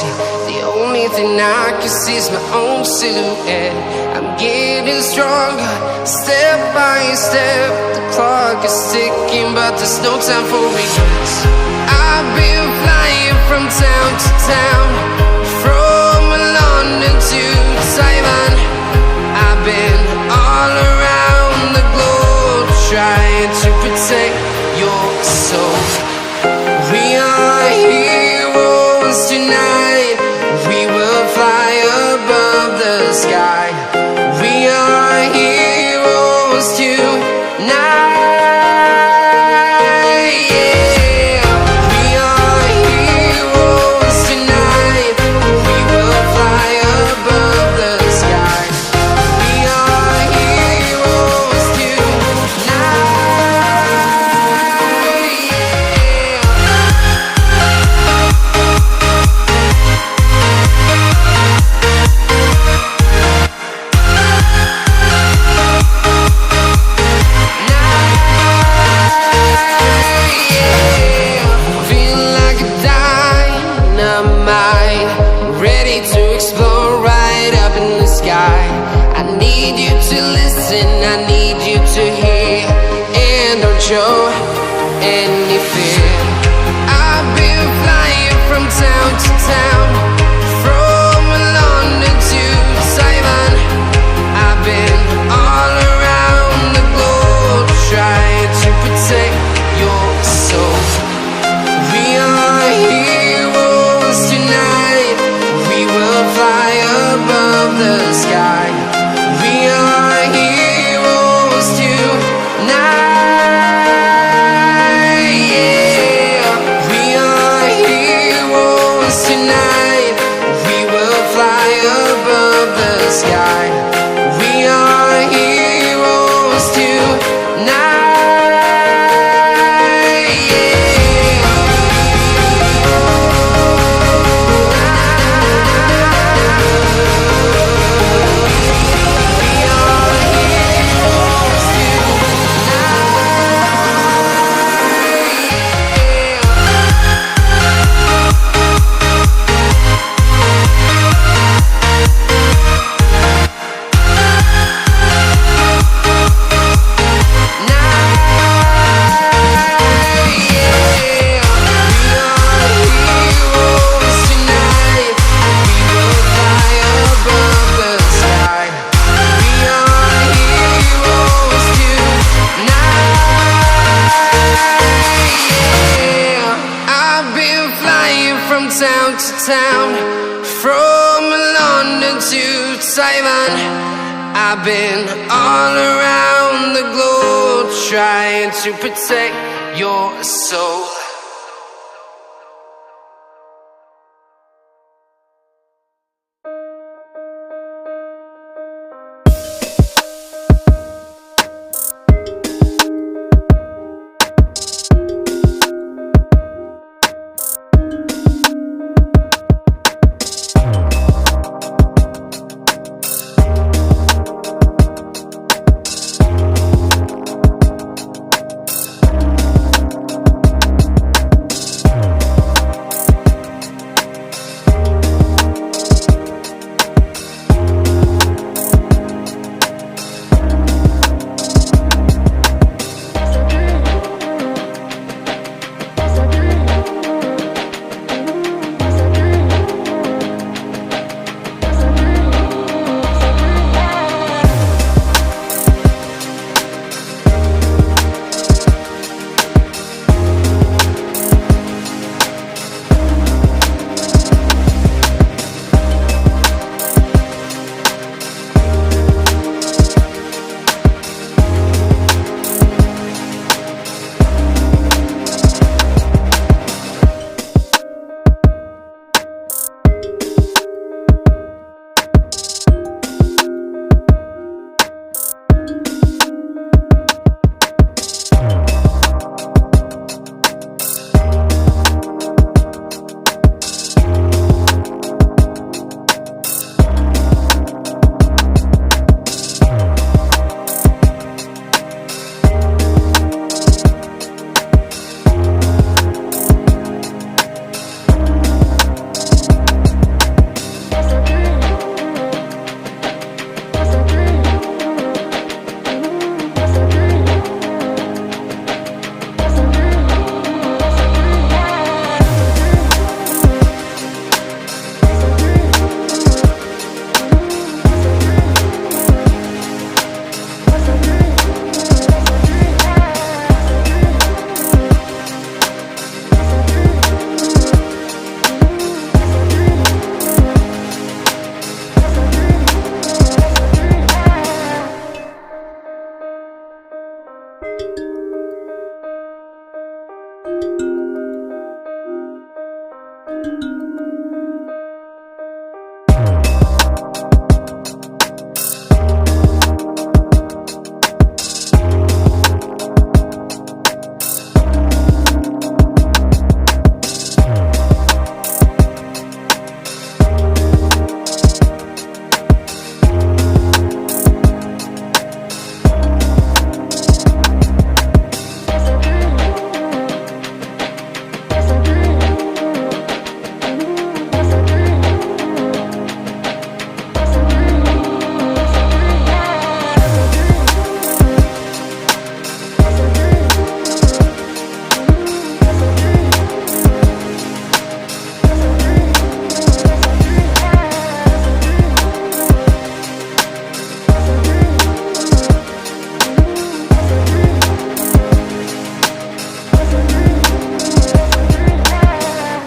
empty. The only thing I can see is my own silhouette. I'm getting stronger, step by step. The clock is ticking, but there's no time for regrets. I've been flying from town to town, from London to Taiwan. I've been all around the globe, trying to protect your soul. We are heroes tonight. We will fly above the sky. We are heroes tonight. I need you to listen, I need you to hear, and don't show any fear. I've been flying from town to town, from London to Taiwan. I've been all around the globe, trying to protect your soul. We are heroes tonight. We will fly above the sky. We are heroes tonight. Yeah, we are heroes tonight. We will fly above the sky. We are heroes tonight. From town to town, from London to Taiwan. I've been all around the globe, trying to protect your soul.